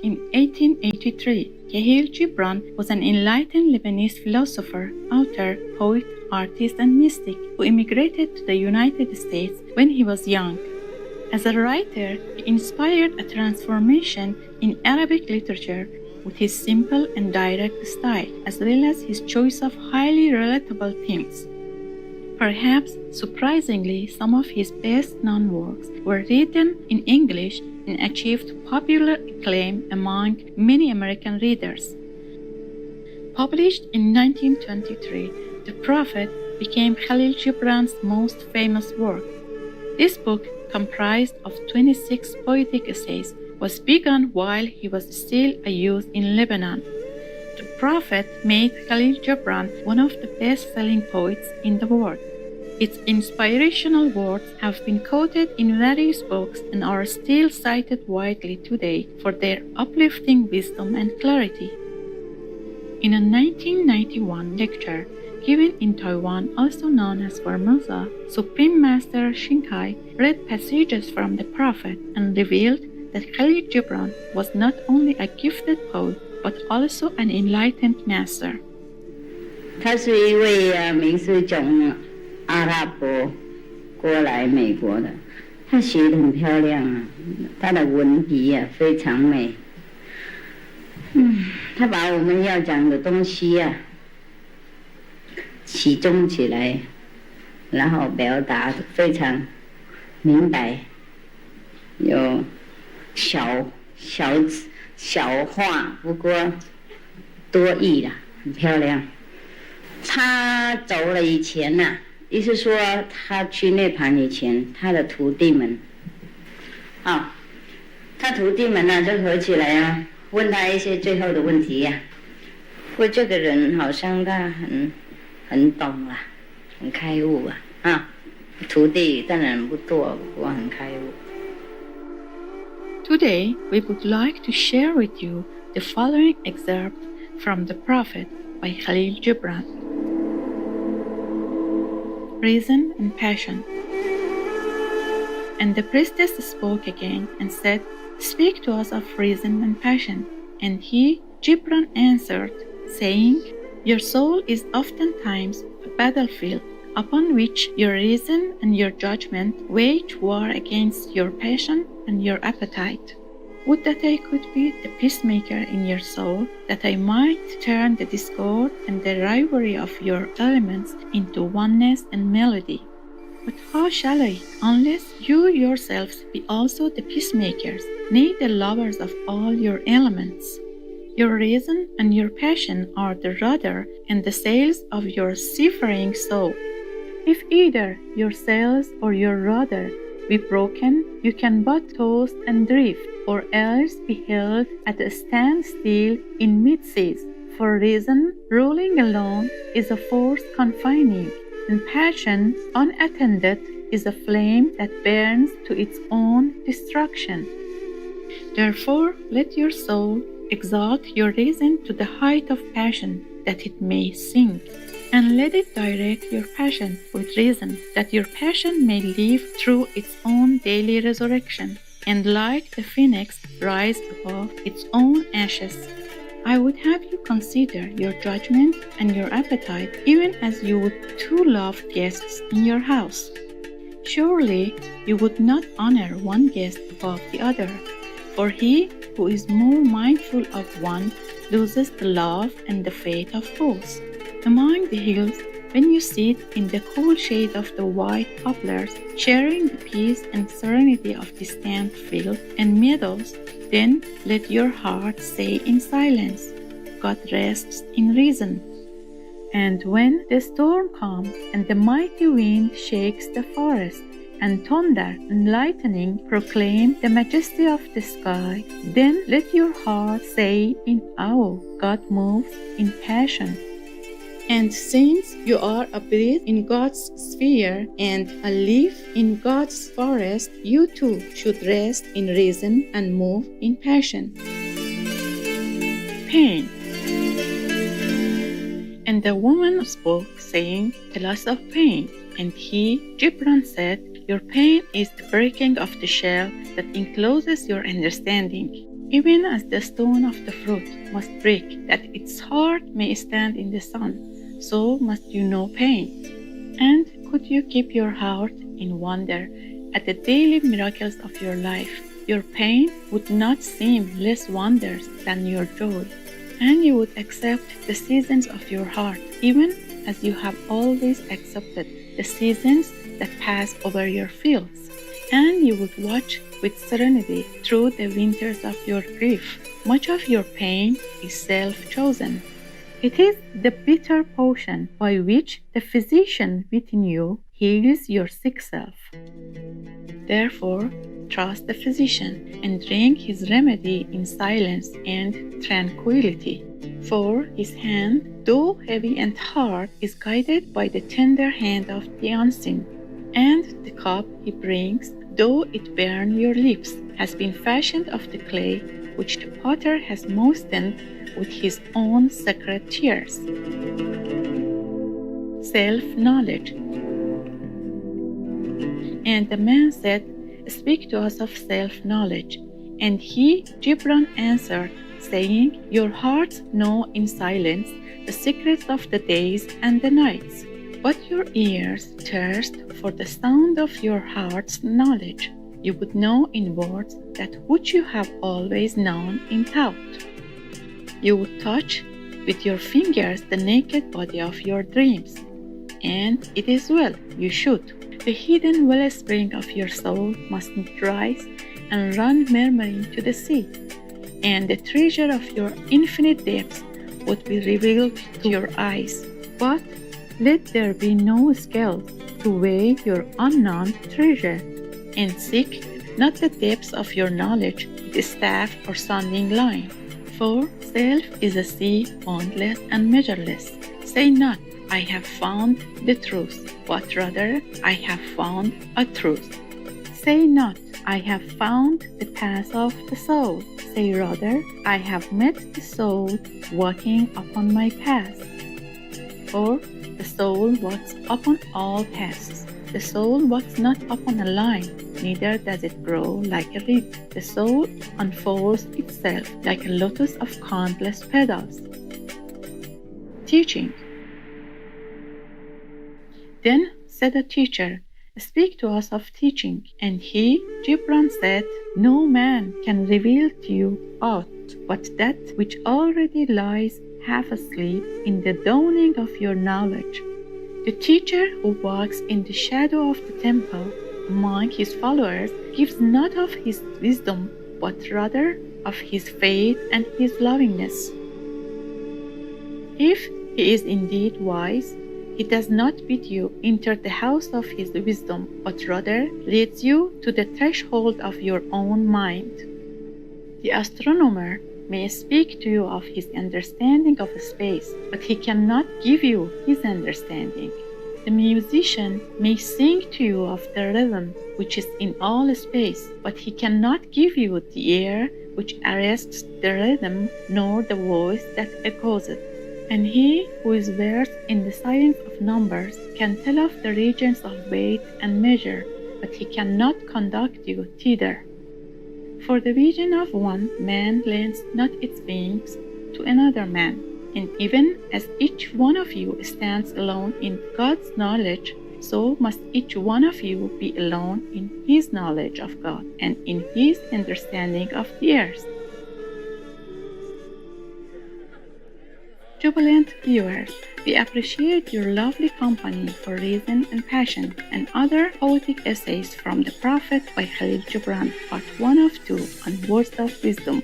in 1883. Kahlil Gibran was an enlightened Lebanese philosopher, author, poet, artist, and mystic who immigrated to the United States when he was young. As a writer, he inspired a transformation in Arabic literature with his simple and direct style, as well as his choice of highly relatable themes. Perhaps surprisingly, some of his best-known works were written in English and achieved popular acclaim among many American readers. Published in 1923, The Prophet became Kahlil Gibran's most famous work. This book, comprised of 26 poetic essays, was begun while he was still a youth in Lebanon. The Prophet made Kahlil Gibran one of the best-selling poets in the world. Its inspirational words have been quoted in various books and are still cited widely today for their uplifting wisdom and clarity. In a 1991 lecture given in Taiwan, also known as Formosa, Supreme Master Shinkai read passages from the Prophet and revealed that Kahlil Gibran was not only a gifted poet but also an enlightened master. 他是一位名是从阿拉伯过来美国的，他写得很漂亮啊，他的文笔啊非常美。他把我们要讲的东西啊集中起来，然后表达得非常明白，有小话，不过多义啦，很漂亮。他走了以前呐，意思说他去涅槃以前，他的徒弟们，他徒弟们呢就合起来啊，问他一些最后的问题呀。不过这个人好像他很懂啦，很开悟啊，徒弟当然不多，不过很开悟。Today, we would like to share with you the following excerpt from The Prophet by Kahlil Gibran. Reason and Passion. And the priestess spoke again and said, "Speak to us of reason and passion." And he, Gibran, answered, saying, "Your soul is oftentimes a battlefield upon which your reason and your judgment wage war against your passion and your appetite. Would that I could be the peacemaker in your soul, that I might turn the discord and the rivalry of your elements into oneness and melody. But how shall I, unless you yourselves be also the peacemakers, nay, the lovers of all your elements? Your reason and your passion are the rudder and the sails of your seafaring soul. If either your sails or your rudder be broken, you can but toss and drift, or else be held at a standstill in mid-seas. For reason, ruling alone, is a force confining, and passion, unattended, is a flame that burns to its own destruction. Therefore, let your soul exalt your reason to the height of passion, that it may sing. And let it direct your passion with reason, that your passion may live through its own daily resurrection, and like the phoenix rise above its own ashes. I would have you consider your judgment and your appetite, even as you would two loved guests in your house. Surely you would not honor one guest above the other, for he who is more mindful of one loses the love and the faith of both. Among the hills, when you sit in the cool shade of the white poplars, sharing the peace and serenity of distant fields and meadows, then let your heart say in silence, "God rests in reason." And when the storm comes and the mighty wind shakes the forest, and thunder and lightning proclaim the majesty of the sky, then let your heart say in awe, "God moves in passion." And since you are a breath in God's sphere and a leaf in God's forest, you too should rest in reason and move in passion. Pain. And the woman spoke, saying, "Tell us of pain." And he, Gibran, said, "Your pain is the breaking of the shell that encloses your understanding. Even as the stone of the fruit must break, that its heart may stand in the sun, so must you know pain. And could you keep your heart in wonder at the daily miracles of your life, your pain would not seem less wondrous than your joy, and you would accept the seasons of your heart, even as you have always accepted the seasons that pass over your fields, and you would watch with serenity through the winters of your grief. Much of your pain is self-chosen. It is the bitter potion by which the physician within you heals your sick self. Therefore, trust the physician and drink his remedy in silence and tranquility. For his hand, though heavy and hard, is guided by the tender hand of the unseen, and the cup he brings, though it burn your lips, has been fashioned of the clay which the potter has moistened with his own sacred tears. Self-knowledge. And the man said, "Speak to us of self-knowledge." And he, Gibran, answered, saying, "Your hearts know in silence the secrets of the days and the nights, but your ears thirst for the sound of your heart's knowledge. You would know in words that which you have always known in thought. You would touch with your fingers the naked body of your dreams, and it is well, you should. The hidden wellspring of your soul must rise and run murmuring to the sea, and the treasure of your infinite depths would be revealed to your eyes. But let there be no scales to weigh your unknown treasure, and seek not the depths of your knowledge with a staff or sounding line. For self is a sea boundless and measureless. Say not, I have found the truth, but rather, I have found a truth. Say not, I have found the path of the soul. Say rather, I have met the soul walking upon my path. For the soul walks upon all paths. The soul walks not upon a line, neither does it grow like a reed. The soul unfolds itself like a lotus of countless petals. Teaching. Then said the teacher, "Speak to us of teaching." And he, Gibran, said, "No man can reveal to you aught but that which already lies half asleep in the dawning of your knowledge. The teacher who walks in the shadow of the temple among his followers gives not of his wisdom, but rather of his faith and his lovingness. If he is indeed wise, he does not bid you enter the house of his wisdom, but rather leads you to the threshold of your own mind. The astronomer may speak to you of his understanding of space, but he cannot give you his understanding. The musician may sing to you of the rhythm which is in all space, but he cannot give you the air which arrests the rhythm, nor the voice that echoes it. And he who is versed in the science of numbers can tell of the regions of weight and measure, but he cannot conduct you thither. For the vision of one man lends not its wings to another man, and even as each one of you stands alone in God's knowledge, so must each one of you be alone in his knowledge of God and in his understanding of the earth. Jubilant viewers, we appreciate your lovely company for Reason and Passion and other poetic essays from the Prophet by Kahlil Gibran, part 1 of 2 on Words of Wisdom.